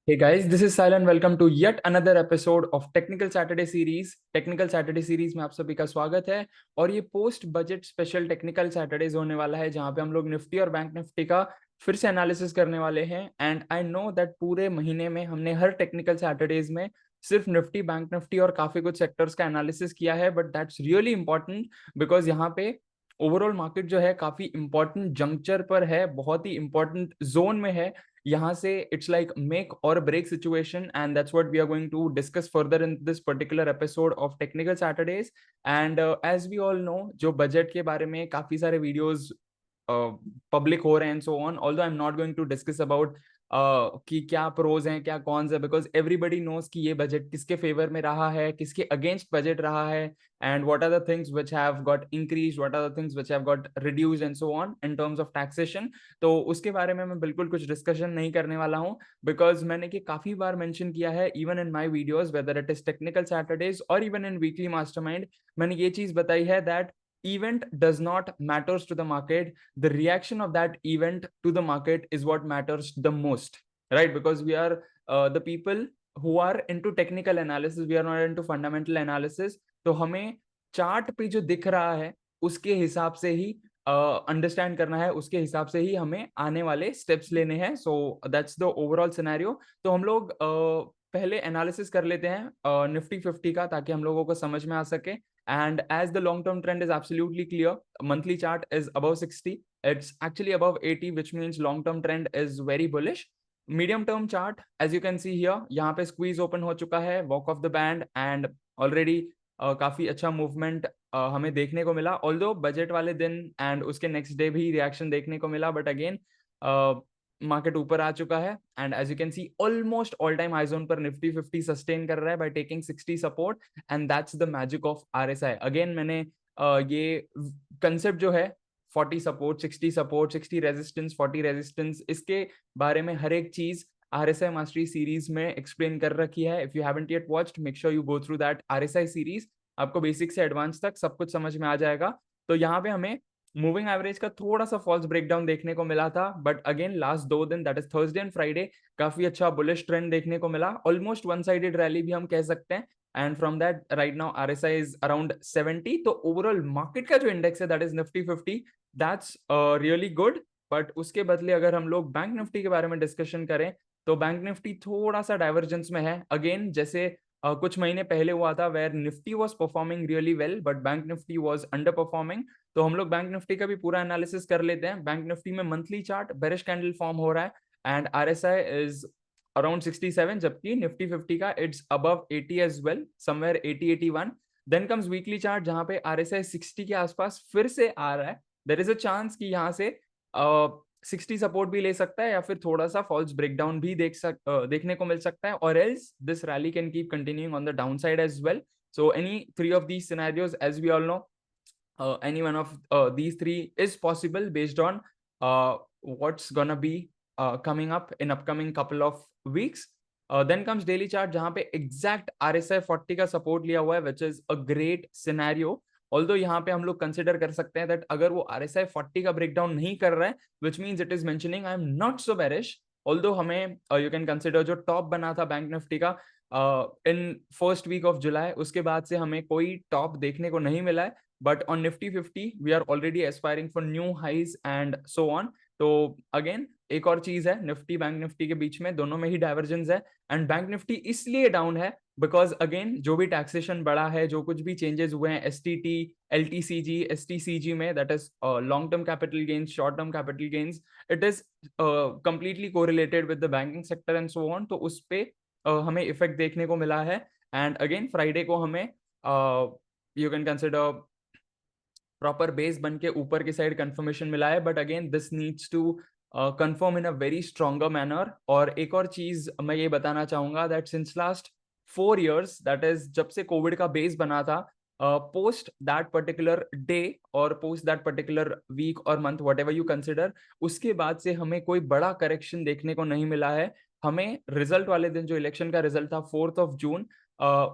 Hey guys, this is Sailan. Welcome to yet another episode of Technical Saturday Series. Technical Saturday series में आप सभी का स्वागत है और ये post budget special technical Saturdays होने वाला है जहां पे हम लोग निफ्टी और बैंक निफ्टी का फिर से एनालिसिस करने वाले हैं। एंड आई नो दैट पूरे महीने में हमने हर टेक्निकल सैटरडेज में सिर्फ निफ्टी बैंक निफ्टी और काफी कुछ सेक्टर्स का एनालिसिस किया है, but that's really important because यहाँ पे ओवरऑल मार्केट जो है काफी इंपॉर्टेंट जंक्चर पर है, बहुत ही इंपॉर्टेंट जोन में है। यहाँ से इट्स लाइक मेक और break situation and that's what we are going to discuss further in this particular episode of technical Saturdays. And as we all know, जो बजट के बारे में काफी सारे वीडियोस पब्लिक हो रहे हैं so on, although I am not going to discuss about कि क्या प्रोज हैं क्या कॉन्स है, बिकॉज एवरीबडी नोज कि ये बजट किसके फेवर में रहा है, किसके अगेंस्ट बजट रहा है, and what are the things which have got increase, what are the things which have got reduced and so on in terms of taxation. तो उसके बारे में मैं बिल्कुल कुछ डिस्कशन नहीं करने वाला हूँ, बिकॉज मैंने कि काफी बार मेंशन किया है even in my videos, weather it is technical Saturdays और इवन इन वीकली मास्टरमाइंड, मैंने ये चीज बताई है that event does not matters to the market. The reaction of that event to the market is what matters the most, right? Because we are the people who are into technical analysis, we are not into fundamental analysis. तो हमें chart पे जो दिख रहा है उसके हिसाब से ही अंडरस्टैंड करना है, उसके हिसाब से ही हमें आने वाले स्टेप्स लेने हैं। सो दैट्स द ओवरऑल सिनेरियो। तो हम लोग पहले एनालिसिस कर लेते हैं निफ्टी 50 का, ताकि हम लोगों को समझ में आ सके। And as the long term trend is absolutely clear, monthly chart is above 60, it's actually above 80, which means long term trend is very bullish. Medium term chart, as you can see here, यहाँ पे squeeze open हो चुका है, walk off the band, and already काफी अच्छा movement हमें देखने को मिला, ऑल्दो बजट वाले दिन एंड उसके नेक्स्ट डे भी रिएक्शन देखने को मिला, बट अगेन मार्केट ऊपर आ चुका है। And as you can see almost all time high zone पर निफ्टी 50 सस्टेन कर रहा है by taking 60 support, and that's the magic of RSI. Again मैंने ये कंसेप्ट जो है 40 सपोर्ट 60 सपोर्ट 60 रेजिस्टेंस 40 रेजिस्टेंस, इसके बारे में हर एक चीज आरएसआई मास्टरी सीरीज में एक्सप्लेन कर रखी है। If you haven't yet watched, make sure you go through that RSI series, आपको बेसिक से एडवांस तक सब कुछ समझ में आ जाएगा। तो यहाँ पे हमें मूविंग एवरेज का थोड़ा सा फॉल्स ब्रेकडाउन देखने को मिला था, बट अगेन लास्ट 2 दिन that is Thursday and Friday काफी अच्छा बुलिश ट्रेंड देखने को मिला, ऑलमोस्ट वन साइडेड रैली भी हम कह सकते हैं। And from that right now RSI is around 70। तो ओवरऑल मार्केट का जो इंडेक्स है that is Nifty 50, that's really good. But उसके बदले अगर हम लोग बैंक निफ्टी के बारे में डिस्कशन करें तो बैंक निफ्टी थोड़ा सा डाइवर्जेंस में है। अगेन जैसे कुछ महीने पहले हुआ था where Nifty was performing really well but bank Nifty was underperforming. तो हम लोग बैंक निफ्टी का भी पूरा एनालिसिस कर लेते हैं। बैंक निफ्टी में monthly chart bearish candle form हो रहा है एंड आरएसआई इज अराउंड 67, जबकि निफ्टी 50 का it's above 80 as well, somewhere 80 81। Then comes weekly chart जहां पे आरएसआई 60 के आसपास फिर से आ रहा है। देयर इज अ चांस कि यहाँ से 60 सपोर्ट भी ले सकता है या फिर थोड़ा सा फॉल्स ब्रेकडाउन भी देखने को मिल सकता है, और else this rally can keep continuing on the down side as well. So any three of these scenarios, as we all know, any one of these three is possible based on what's gonna be coming up in upcoming couple of weeks. Then comes daily chart जहां पे exact RSI 40 का support लिया हुआ है, which is a great scenario. Although यहाँ पे हम लोग कंसिडर कर सकते हैं that अगर वो RSI 40 का ब्रेकडाउन नहीं कर रहा है, which means it is mentioning I am not so bearish. Although हमें you can consider जो टॉप बना था बैंक निफ्टी का in first week of July, उसके बाद से हमें कोई टॉप देखने को नहीं मिला है, but on Nifty 50 we are already aspiring for new highs and so on. तो अगेन एक और चीज है, निफ्टी बैंक निफ्टी के बीच में दोनों में ही डाइवर्जेंस है, एंड बैंक निफ्टी इसलिए डाउन है बिकॉज अगेन जो भी टैक्सेशन बढ़ा है, जो कुछ भी चेंजेस हुए हैं एसटीटी एलटीसीजी एसटीसीजी में, that is long term capital gains short term capital gains, it is completely correlated with the banking sector and so on. तो उस पे हमें इफेक्ट देखने को मिला है। एंड अगेन फ्राइडे को हमें you can consider proper base बन के ऊपर की साइड कंफर्मेशन मिला है, but again this needs to confirm in a very stronger manner. और एक और चीज मैं ये बताना चाहूंगा that since last 4 years, that is जब से कोविड का बेस बना था, पोस्ट दैट पर्टिकुलर डे और पोस्ट दैट पर्टिकुलर वीक और month whatever you consider, उसके बाद से हमें कोई बड़ा करेक्शन देखने को नहीं मिला है। हमें रिजल्ट वाले दिन जो इलेक्शन का रिजल्ट था 4th of June,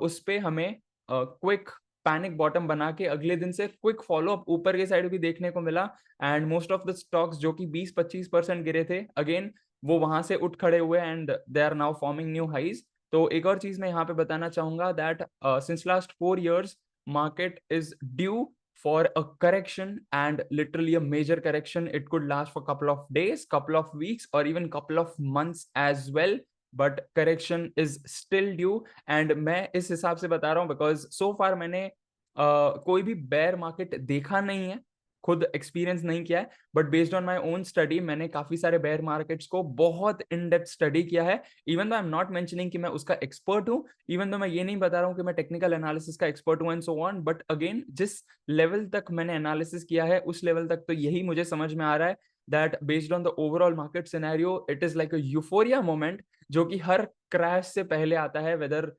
उस पे हमें क्विक पैनिक बॉटम बना के अगले दिन से क्विक फॉलो अप ऊपर के साइड भी देखने को मिला, and most of the stocks जो कि 20-25% गिरे थे, अगेन वो वहां से उठ खड़े हुए and they are now forming new highs. तो एक और चीज मैं यहाँ पे बताना चाहूंगा that since last 4 years market is due for a correction, and literally a major correction. It could last for couple of days, couple of weeks, or even couple of months as well, but correction is still due. And मैं इस हिसाब से बता रहा हूँ because so far मैंने कोई भी बेयर मार्केट देखा नहीं है, खुद एक्सपीरियंस नहीं किया है, but based on my own study मैंने काफी सारे बेयर मार्केट्स को बहुत इन डेप्थ स्टडी किया है। Even though I am not mentioning कि मैं उसका एक्सपर्ट हूं, इवन दो मैं ये नहीं बता रहा हूं कि मैं टेक्निकल एनालिसिस का एक्सपर्ट हूं and so on, but again जिस लेवल तक मैंने एनालिसिस किया है उस लेवल तक तो यही मुझे समझ में आ रहा है that based on the overall market scenario it is like a euphoria moment जो कि हर क्रैश से पहले आता है। Whether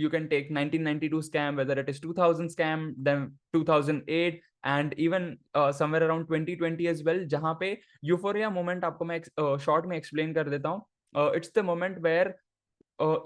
you can take 1992 scam, whether it is 2000 scam, then 2008, and even somewhere around 2020 as well, जहां पे यूफोरिया मोमेंट आपको मैं शॉर्ट में एक्सप्लेन कर देता हूँ। It's the moment where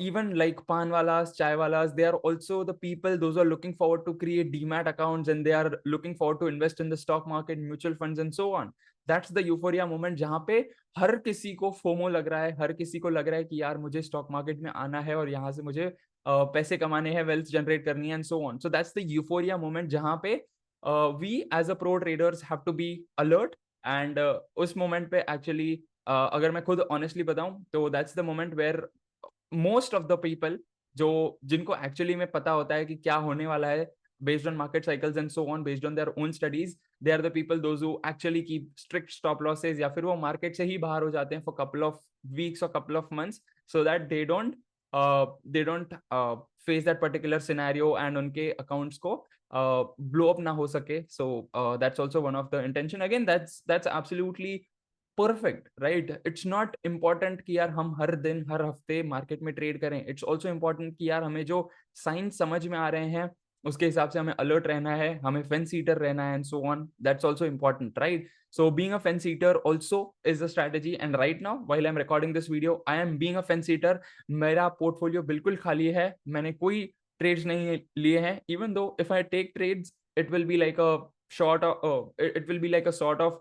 even like pan walas, chai walas, they are also the people those are looking forward to create demat accounts, and they are looking forward to invest in the stock market, mutual funds and so on. That's the euphoria moment जहां पे हर किसी को FOMO लग रहा है, हर किसी को लग रहा है कि यार मुझे स्टॉक मार्केट में आना है और यहाँ से मुझे पैसे कमाने हैं, वेल्थ जनरेट करनी है and so on. So that's the euphoria moment जहां पे we as a pro traders have to be alert. And उस मोमेंट पे एक्चुअली अगर मैं खुद ऑनेस्टली बताऊं तो that's the moment where most of the people जो जिनको एक्चुअली में पता होता है कि क्या होने वाला है based on market cycles and so on, based on their own studies, they are the people those who actually keep strict stop losses, या फिर वो मार्केट से ही बाहर हो जाते हैं फॉर कपल ऑफ वीक्स और couple of months so that they don't face that particular scenario and उनके अकाउंट्स को ब्लो अप ना हो सके। So that's also one of the intention. Again that's absolutely perfect, right? It's not important कि यार हम हर दिन हर हफ्ते मार्केट में ट्रेड करें। इट्स ऑल्सो इम्पॉर्टेंट कि यार हमें जो साइंस समझ में आ रहे हैं उसके हिसाब से हमें अलर्ट रहना है, हमें फेंस ईटर रहना है and so on. That's also important, right? So being a fence eater also is a strategy, and right now while I am recording this video I am being a fence eater. मेरा portfolio बिल्कुल खाली है, मैंने कोई trades नहीं लिए हैं। Even though if I take trades it will be like a short it will be like a sort of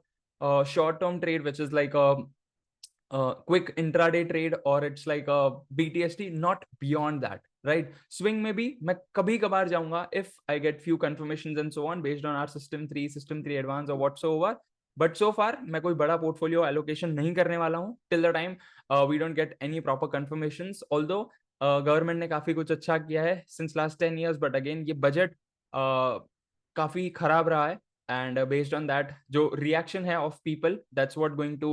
short term trade which is like a quick intraday trade, or it's like a BTST, not beyond that, right? Swing में भी मैं कभी कभार जाऊंगा if I get few confirmations and so on based on our system 3 advance or whatsoever, but so far मैं कोई बड़ा portfolio allocation नहीं करने वाला हूँ till the time we don't get any proper confirmations, although government ने काफी कुछ अच्छा किया है since last 10 years, but again ये बजट काफी खराब रहा है, and based on that जो reaction है of people, that's what going to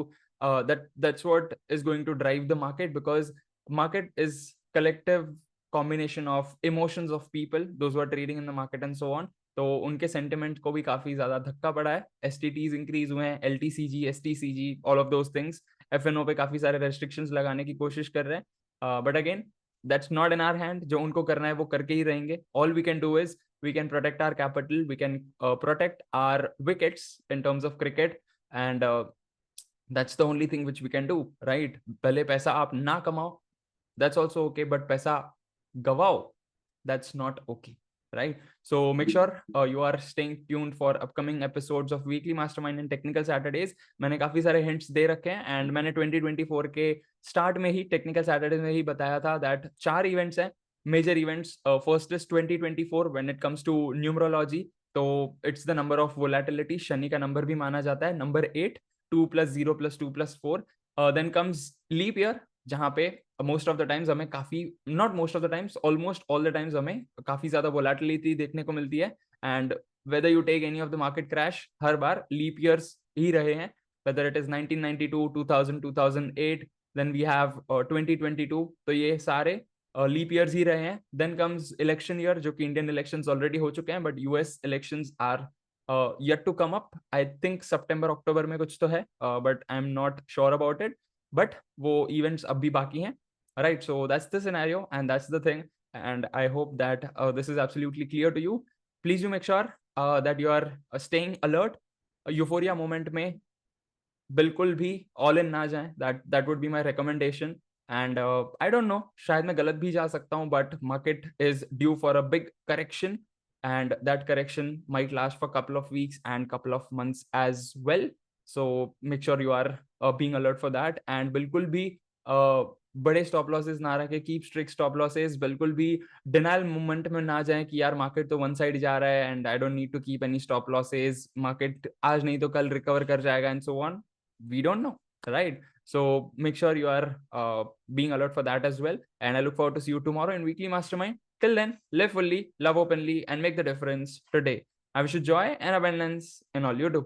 that's what is going to drive the market, because market is collective combination of emotions of people those who are trading in the market and so on. तो उनके sentiment को भी काफी ज्यादा धक्का पड़ा है। एसटीटीज increase हुए हैं, LTCG, STCG, all of those things. FNO पे काफी सारे रेस्ट्रिक्शंस लगाने की कोशिश कर रहे हैं, but again that's not in our hand. जो उनको करना है वो करके ही रहेंगे। All we can do is we can protect our capital, we can protect our wickets in terms of cricket, and that's the only thing which we can do, right? भले पैसा आप ना कमाओ, that's also okay, but पैसा गवाओ, that's not okay, right? So make sure you are staying tuned for upcoming episodes of weekly mastermind and technical saturdays. मैंने काफी सारे hints दे रखे हैं, and मैंने 2024 के start में ही technical saturdays में ही बताया था that 4 events हैं, major events. First is 2024 when it comes to numerology, तो it's the number of volatility, Shani का नंबर भी माना जाता है, number 8, 2 + 0 + 2 + 4. Then comes leap year, जहाँ पे मोस्ट ऑफ द टाइम्स हमें काफी, not most of the times, almost all the times हमें काफी ज्यादा वोलेटिलिटी देखने को मिलती है। And whether you take any of the market crash, हर बार लीप ईयर्स ही रहे हैं, whether it is 1992, 2000, 2008, then we have 2022, तो ये सारे लीप ईयर्स ही रहे हैं। देन कम्स इलेक्शन ईयर, जो कि इंडियन इलेक्शंस ऑलरेडी हो चुके हैं, but US elections are yet to come up. I think सितंबर अक्टूबर में कुछ तो है, but I am not sure about it, but वो इवेंट्स अब भी बाकी हैं, right? So that's the scenario and that's the thing, and I hope that this is absolutely clear to you. Please do make sure that you are staying alert. Euphoria moment में बिल्कुल भी all in ना जाएं, that would be my recommendation. And I don't know, शायद मैं गलत भी जा सकता हूँ, but market is due for a big correction, and that correction might last for a couple of weeks and couple of months as well. So make sure you are being alert for that. And बिल्कुल भी बड़े stop losses ना रखे, keep strict stop losses, बिल्कुल भी denial moment में ना जाएं कि यार मार्केट तो वन साइड जा रहा है and I don't need to keep any stop losses, market आज नहीं तो कल रिकवर कर जाएगा and so on. We don't know, right? So make sure you are being alert for that as well. And I look forward to see you tomorrow in Weekly Mastermind. Till then, live fully, love openly, and make the difference today. I wish you joy and abundance in all you do.